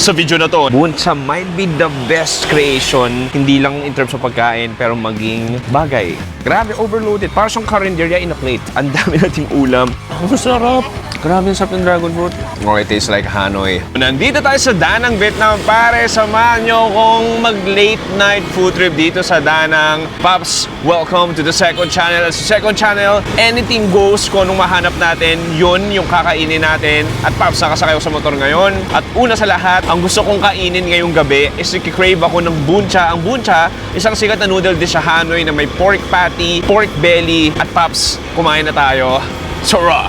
sa video na to. Buncha might be the best creation, hindi lang in terms of pagkain, pero maging bagay. Grabe, overloaded. Parang siyang karinderya in a plate. Ang dami nating ulam. Ang sarap. Grabe yung sarap ng dragon fruit. Oh, it tastes like Hanoi. Nandito tayo sa Danang, Vietnam, pare. Samahan nyo kong mag-late night food trip dito sa Danang. Pops, welcome to the second channel. Sa second channel, anything goes. Kung anong mahanap natin, yun yung kakainin natin. At Pops, nakasakay ako sa motor ngayon. At una sa lahat, ang gusto kong kainin ngayong gabi is crave ako ng buncha. Ang buncha, isang sikat na noodle dish sa Hanoi na may pork patty, pork belly. At Pops, kumain na tayo. Sarah!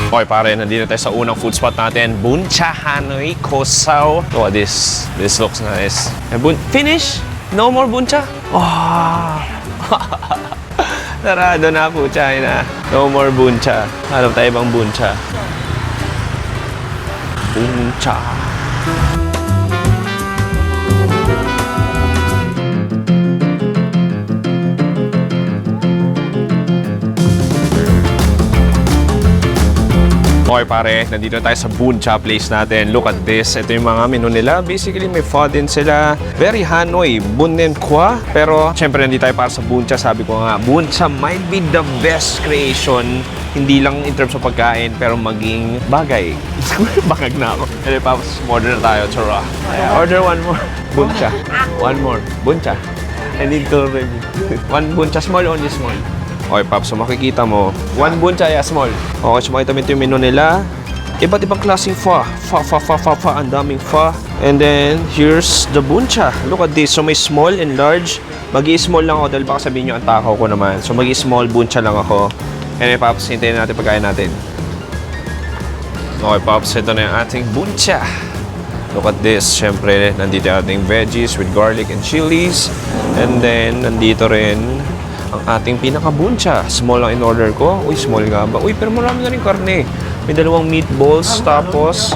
Okay pare, nandito tayo sa unang food spot natin, Buncha Hanoi Ko Sao. Oh, this looks nice. Finish? No more buncha? Oh. Sarado na po, China. No more buncha. Hanap tayo bang buncha? Buncha. Okay pare, nandito tayo sa Buncha place natin. Look at this. Ito yung mga menu nila. Basically, may pho din sila. Very Hanoi, bun and kwa. Pero, syempre, nandito tayo para sa Buncha. Sabi ko nga, Buncha might be the best creation. Hindi lang in terms of pagkain, pero maging bagay. Bakag na ako. Anyway, Pops, order na tayo. Chara. Order one more. Buncha. One more. Buncha. I need to review. One Buncha, small, only small. Okay, Pops, so makikita mo, one buncha, yeah, small. Okay, so makita mo ito yung menu nila. Iba't ibang klaseng pho. Pho. Ang daming pho. And then, here's the buncha. Look at this. So, may small and large. Mag-i-small lang ako dahil baka sabihin nyo ang takaw ko naman. So, mag-i-small buncha lang ako. And then, Pops, hintayin natin pagkain natin. Okay, Pops, ito na yung ating buncha. Look at this. Siyempre, nandito yung ating veggies with garlic and chilies. And then, nandito rin ang ating pinaka-buncha. Small lang in order ko. Uy, small nga ba? Uy, pero marami na rin karne. May dalawang meatballs, tapos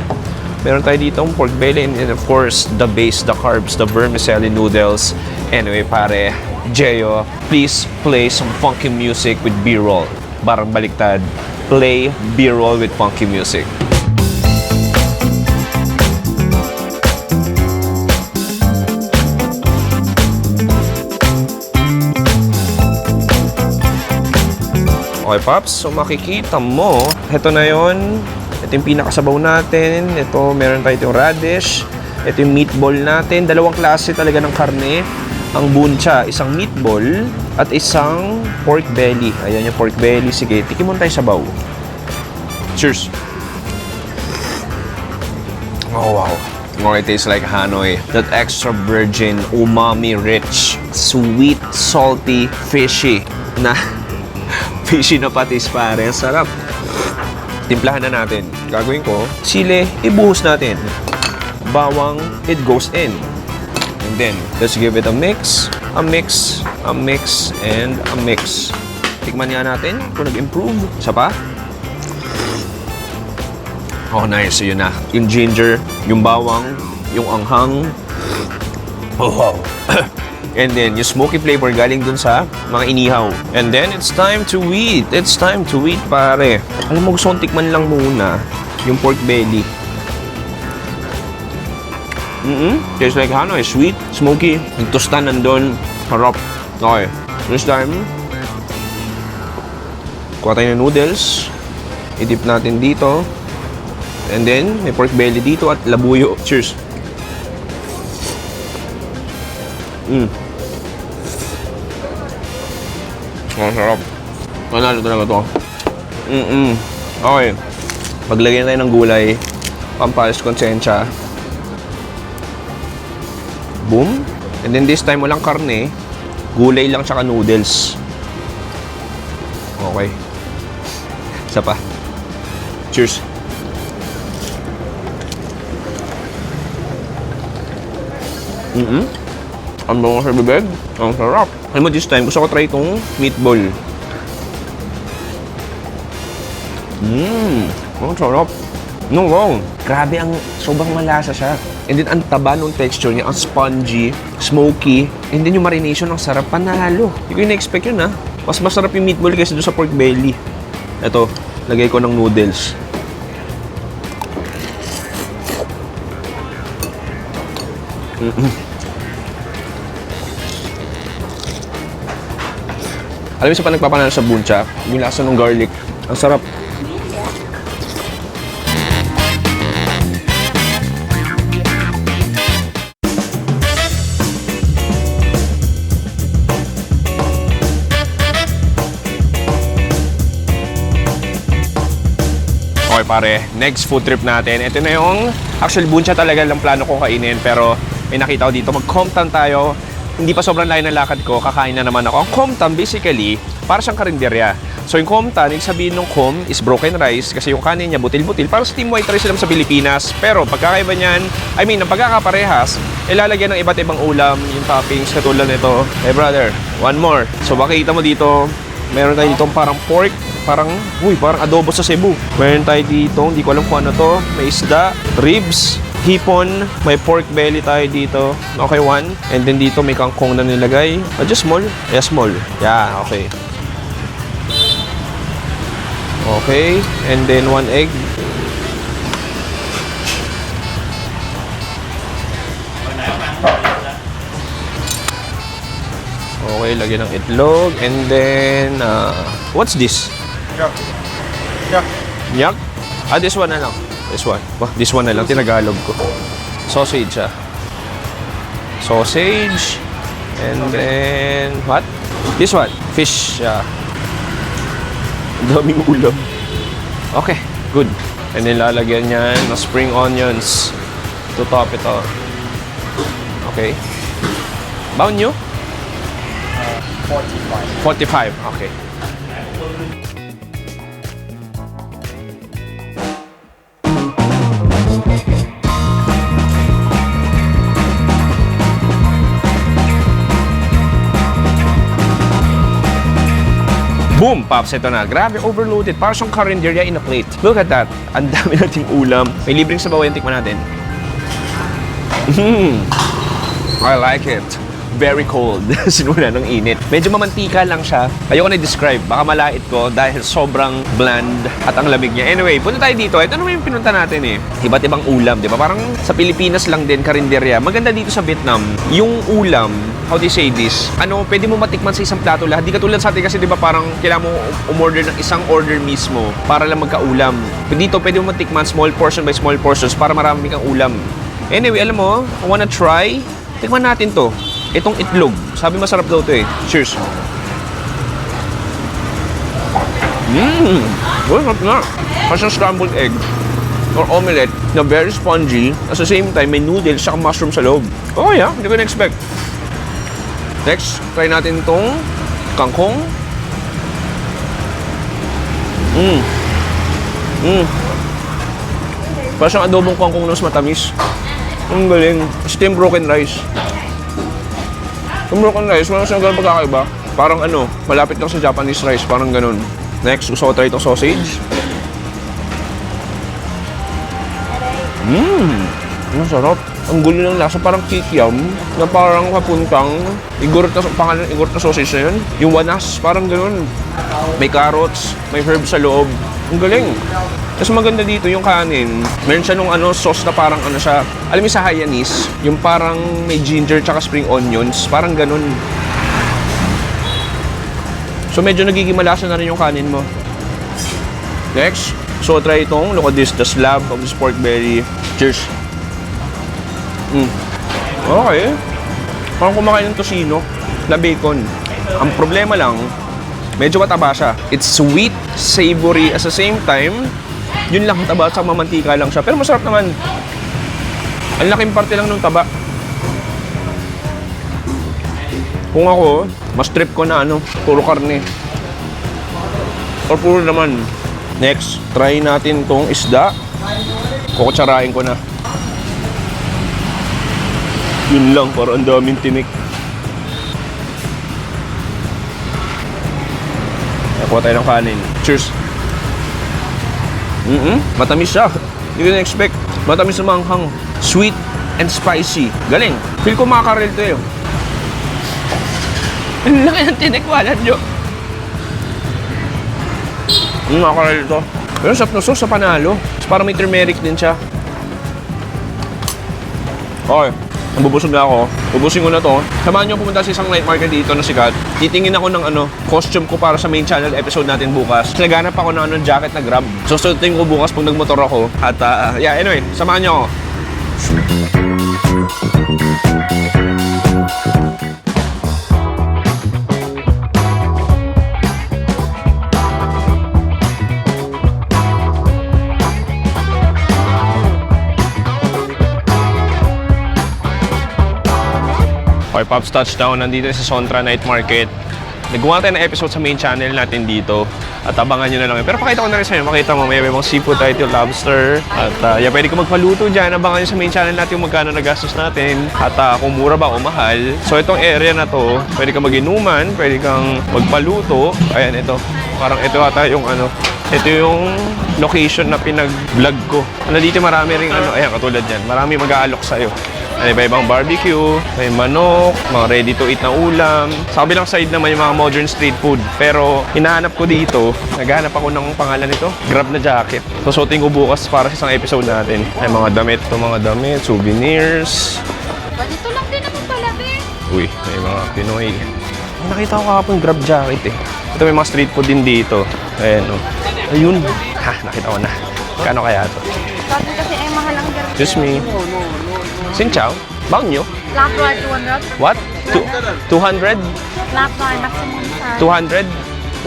meron tayo dito ang pork belly, and of course, the base, the carbs, the vermicelli noodles. Anyway, pare, Jeyo, please play some funky music with B-roll. Barang baliktad. Play B-roll with funky music. Okay, Pops. So, makikita mo, ito na yon. Ito yung pinakasabaw natin. Ito, meron tayo itong radish. Ito yung meatball natin. Dalawang klase talaga ng karne. Ang buncha, isang meatball at isang pork belly. Ayan yung pork belly. Sige, tikim muna tayo sabaw. Cheers! Oh, wow. It tastes like Hanoi. That extra virgin, umami-rich, sweet, salty, fishy na fishy na patis, pare. Sarap. Timplahan na natin. Gagawin ko, sili, ibuhos natin. Bawang, it goes in. And then, let's give it a mix, and a mix. Tikman nga natin kung nag-improve. Isa pa. Oh, nice. So, yun na. Yung ginger, yung bawang, yung anghang. Oh, wow. And then, yung smoky flavor galing dun sa mga inihaw. And then, it's time to eat. It's time to eat, pare. Alam mo, gusto kong tikman lang muna yung pork belly. Tastes like Hanoi. Sweet, smoky. Yung tosta nandun. Harap. Okay. This time, kuha tayo ng noodles. I-dip natin dito. And then, may pork belly dito at labuyo. Cheers. Ang sarap. Panalo talaga to. Okay. Paglagyan tayo ng gulay. Pampalis konsensya. Boom. And then this time walang karne. Gulay lang tsaka noodles. Okay. Isa pa. Cheers. Ang bango sa bibig. Ang sarap. Alam mo, this time, gusto ko try itong meatball. Ang sarap. No, wow. Grabe, sobrang malasa siya. And then, ang taba nung texture niya, ang spongy, smoky. And then, yung marination, ang sarap, panalo. Hindi ko yung na-expect yun, ha. Mas masarap yung meatball kaysa doon sa pork belly. Ito, lagay ko ng noodles. Alam mo sa pa nagpapanalo sa buncha, yung lasa ng garlic. Ang sarap. Okay pare, next food trip natin. Ito na yung, actually buncha talaga lang plano ko kainin, pero may nakita ko dito, mag-Comtan tayo. Hindi pa sobrang layo ng lakad ko, kakain na naman ako. Ang Comtan basically, para siyang karinderya. So yung Comtan, yung sabihin ng com is broken rice kasi yung kanin niya butil-butil. Parang steam white rice lang sa Pilipinas. Pero pagkakaiba niyan, ang pagkakaparehas, ilalagyan ng iba't ibang ulam, yung toppings katulad nito. Hey brother, one more. So makikita mo dito, meron tayo dito parang pork, parang adobo sa Cebu. Meron tayo dito, hindi ko alam kung ano to. May isda, ribs, hipon, may pork belly tayo dito. Okay, one. And then dito may kangkong na nilagay. Just small? Yeah, small. Yeah, okay. Okay, and then one egg. Okay, lagyan ng itlog. And then, what's this? Yak. Yak? This one na lang. This one. This one na lang. Tinagalog ko. Sausage, Sausage. And then, what? This one. Fish, Ang daming ulam. Okay, good. And then lalagyan niyan ng spring onions to top it all. Okay. Bound nyo? 45. 45, okay. Boom! Pops, ito na. Grabe, overloaded. Parang siyang karinderya in a plate. Look at that. Ang dami nating ulam. May libreng sabaw yan. Tikman natin. I like it. Very cold. Sinula ng init. Medyo mamantika lang siya. Ayoko na-describe. Baka malait ko dahil sobrang bland at ang lamig niya. Anyway, punta tayo dito. Ito naman yung pinunta natin eh. Iba't ibang ulam, di ba? Parang sa Pilipinas lang din, karinderya. Maganda dito sa Vietnam, yung ulam, how do you say this? Pwede mo matikman sa isang plato lahat. Di katulad sa atin kasi di ba parang kailangan mo umorder ng isang order mismo para lang magkaulam. Dito, pwede mo matikman small portion by small portions para marami kang ulam. Anyway, alam mo, I wanna try. Tikman natin to. Itong itlog. Sabi masarap daw to eh. Cheers. Sarap na. Kasi scrambled egg or omelette na very spongy. At the same time, may noodles sa mushroom sa loob. Oh yeah, hindi ko na-expect. Next, try natin itong kangkong. Parang siyang adobong kangkong na mas matamis. Ang galing. Steamed broken rice. Yung broken rice, wala siyang ganun pagkakaiba. Parang malapit lang sa Japanese rice, parang ganun. Next, gusto ko try itong sausage. Ang sarap. Ang gulo ng lasa, parang kikiam, na parang kapuntang igurot na sausage na yun. Yung wanas, parang ganun. May carrots, may herbs sa loob. Ang galing. Tapos maganda dito yung kanin. Meron siya nung sauce na parang siya. Alam mo sa Hainanese, yung parang may ginger tsaka spring onions. Parang ganun. So medyo nagiging malasa na rin yung kanin mo. Next, so try itong, look at this, the slab of this pork belly. Cheers. Okay. Parang kumakain ng tocino na bacon. Ang problema lang, medyo mataba siya. It's sweet, savory, at the same time, yun lang taba sa mamantika lang siya. Pero masarap naman. Ang laking parte lang ng taba. Kung ako, mas trip ko na puro karne. Or puro naman. Next, try natin tong isda. Kukutsarain ko na. Yun lang, parang ang daming tinik. Kuha tayo ng kanin. Cheers! Matamis siya. Hindi ko na-expect. Matamis na manghang. Sweet and spicy. Galing. Feel ko makakarel to eh. Ang laki ng tinikwalan nyo. Makakarel to. Pero sarap na sauce sa panalo. Parang may turmeric din siya. Okay. Nabubusog na ako. Bubusin ko na to. Samahan nyo pumunta sa isang night market dito na sikat. Titingin ako ng costume ko para sa main channel episode natin bukas. Naghanap ako ng jacket na Grab. So, susutin ko bukas pag nagmotor ako. At yeah, anyway, samahan nyo ako. Okay, Pops Touchdown. Nandito sa Sontra Night Market. Nagawa tayo ng episode sa main channel natin dito. At abangan nyo na lang. Pero pakita ko na rin sa'yo. Makita mo, may mga seafood tayo, lobster. At yeah, pwede ka magpaluto dyan. Abangan nyo sa main channel natin yung magkano nagastos natin. At kung mura ba o mahal. So itong area na to, pwede kang mag-inuman, pwede kang magpaluto. Ayan, ito. Parang ito ata yung ito yung location na pinag-vlog ko. Dito marami ring ayan, katulad dyan. Marami mag-aalok sa'yo. May iba-ibang barbecue, may manok, mga ready to eat na ulam. Sa kabilang side naman yung mga modern street food. Pero hinahanap ko dito, naghahanap ako ng pangalan nito, Grab na jacket. Susutin ko bukas para sa isang episode natin. May mga damit, souvenirs. Dito lang din naman pala, Ben. Uy, may mga Pinoy. Nakita ko kahapon Grab jacket eh. Ito may mga street food din dito. Ayan o. Ayun. Ha, nakita ko na. Kano kaya ito? Sabi kasi ay mahal ang garap. Excuse me. Xin chào, bao nhiêu? Flat white 200. What? 200? Flat white maximum size. 200?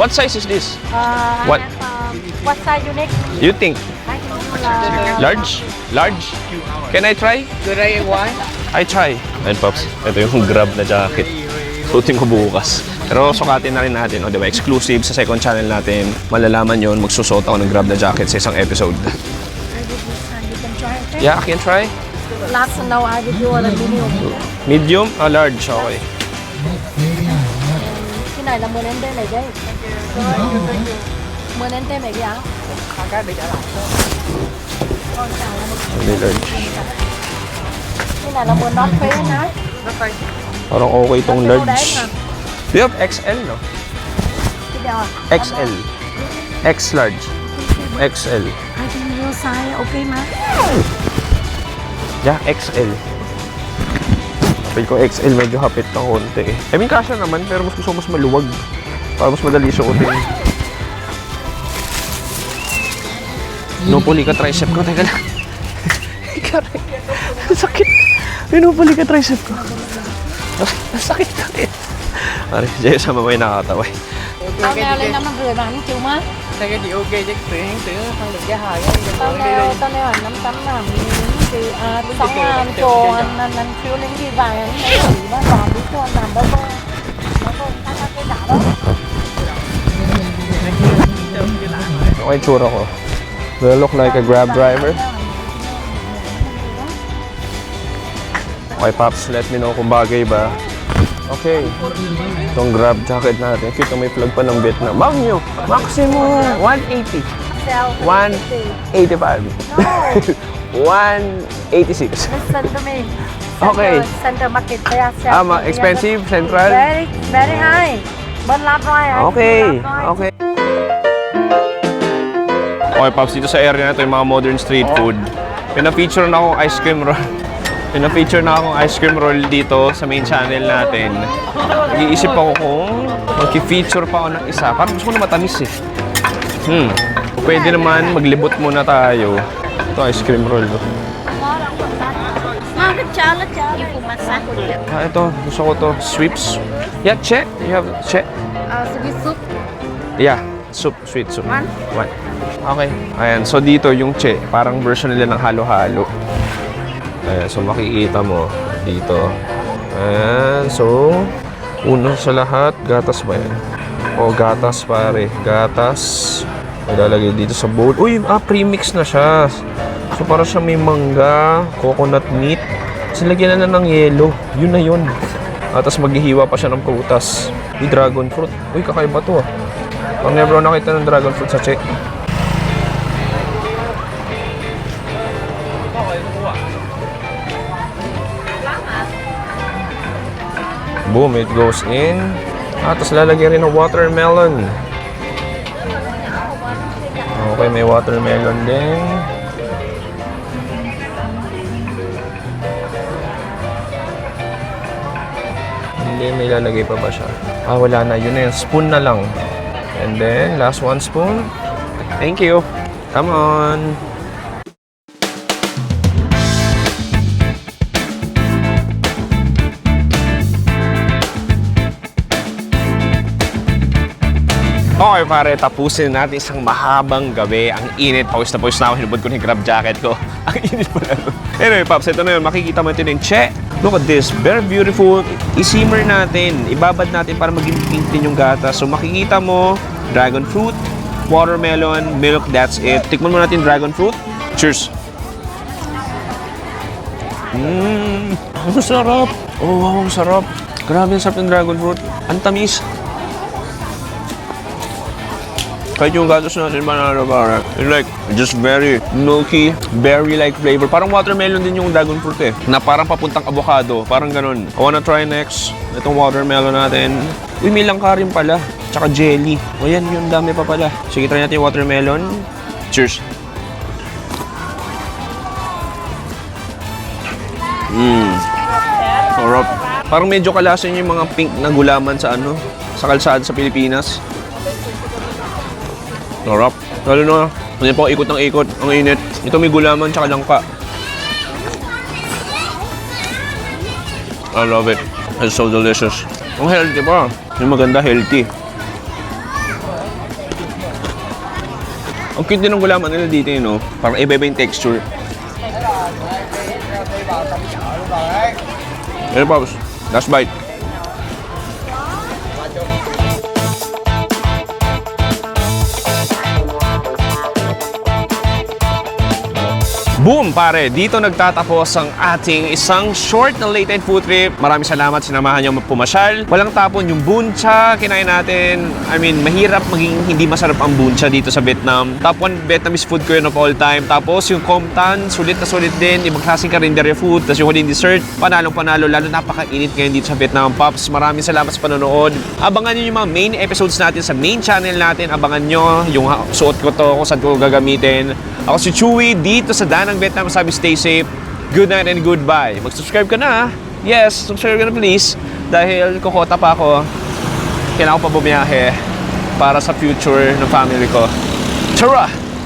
What size is this? What? What size you need? You think? I can do Large? Large? Can I try? Good day, one. I try. Ayun, Pops. Ito yung Grab na jacket. Suotin ko bukas. Pero sukatin na rin natin, diba? Exclusive sa second channel natin. Malalaman yon, magsusuot ako ng Grab na jacket sa isang episode. You can try it. Yeah, I can try. Last now I will do a medium. Medium? Large, okay. Cái này là 10 NT này chứ. 10 NT này kìa. Cái bị trả lại. Con chào là một. Hindi large. Cái này là 10 not free hả? Parang okay itong large. Do you have XL, no? Cái nào? XL. X large. XL. I can use size okay mà. Yeah, XL. Sabi ko XL, medyo hapit ng konti eh. I mean, kasya naman, pero mas gusto ko mas maluwag. Para mas madali suotin. Pinupuli ka tricep ko. Teka lang. Sakit. Pinupuli ka tricep ko. Sakit. Pare, dahil sa mamay nakakatawa. Tao neo lên 550 mà anh chịu má. Đây cái gì ok chứ tuyển không được giá hời Tao neo anh 500 ngàn. Thì 6 ngàn cho anh phiếu lên ghi vài anh thấy thử nó làm đi cho anh làm đâu có. Nó có cái đảo đó. Okay, tsura ko. Do I look like a Grab driver? Okay, Pops, let me know kung bagay ba. Okay. Itong Grab jacket natin. Cute, may plug pa ng Vietnam. Bagyo. Maximum 180. 185. No. 186. Listen to me. Okay. Center market kaya Expensive, central. Very high. But not right. Okay. Okay. Okay, Pops, dito sa area na ito yung mga modern street food. Pina-feature na akong ice cream roll. Pina-feature na akong ice cream roll dito sa main channel natin. Nag-iisip ako kung mag-feature pa ako ng isa. Parang gusto ko na matamis eh. Pwede naman maglibot muna tayo. Ito ice cream roll. Ito, gusto ko to. Sweeps. Yeah, che. You have che. Sweet soup. Yeah, soup. Sweet soup. One. Okay. Ayan, so dito yung che. Parang version nila ng halo-halo. Ayan, so makikita mo dito. Ayan, so una sa lahat, gatas ba yan? O, gatas pare. Gatas. Ilalagay dito sa bowl. Uy, premix na siya. So, para siya may mangga, coconut meat. Tapos lagyan na ng yelo. Yun na yun. Tapos maghihiwa pa siya ng prutas. May dragon fruit. Uy, kakaiba to ah. Pang never ako nakita ng dragon fruit sa che. Boom, it goes in. Tapos lalagyan rin ng watermelon. Okay, may watermelon din. Hindi, may lalagay pa ba siya? Wala na. Yun na yun. Spoon na lang. And then, last 1 spoon. Thank you. Come on. Okay pare, tapusin natin isang mahabang gabi. Ang init, pawis na ako, hinubod ko na yung grab jacket ko. Ang init pa na. Anyway, Pops, ito na yun. Makikita mo ito yung che. Look at this, very beautiful. I-simmer natin, ibabad natin para maging pink din yung gata. So makikita mo, dragon fruit, watermelon, milk, that's it. Tikman mo natin dragon fruit. Cheers! Ang sarap! Oh, wow, ang sarap. Grabe ang sarap ng dragon fruit. Ang tamis. Kahit yung gatos natin banana para, it's like, just very milky, berry-like flavor. Parang watermelon din yung dragon fruit eh. Na parang papuntang avocado, parang ganun. I wanna try next, itong watermelon natin. Uy, may langka rin pala. Tsaka jelly. O yan, yung dami pa pala. Sige, try natin yung watermelon. Cheers! Sarap. Parang medyo kalasan yung mga pink na gulaman sa sa kalsada sa Pilipinas. Sarap. Lalo na, hindi po ikot ng ikot. Ang init. Ito may gulaman tsaka langka. I love it. It's so delicious. Ang healthy pa. Yung maganda, healthy. Ang cute din ng gulaman nila dito, no? Parang iba-iba yung texture. Here, Pops. Last bite. Boom, pare! Dito nagtatapos ang ating isang short na late-night food trip. Maraming salamat, sinamahan niyo pumasyal. Walang tapon yung buncha, kinain natin. I mean, mahirap maging hindi masarap ang buncha dito sa Vietnam. Top 1 Vietnamese food ko yun of all time. Tapos yung com tan, sulit na sulit din. Ibang klaseng karinderya food. Tapos yung huling dessert, panalong-panalo. Lalo napakainit ngayon dito sa Vietnam, Pops. Maraming salamat sa panonood. Abangan niyo yung mga main episodes natin sa main channel natin. Abangan niyo yung suot ko to, kung saan ko gagamitin. Ako si Chewy, dito sa Danang Vietnam. Sabi, stay safe. Good night and goodbye. Mag-subscribe ka na. Yes, subscribe ka na please. Dahil kukota pa ako. Kailangan ko pa bumiyahe para sa future ng family ko. Tara!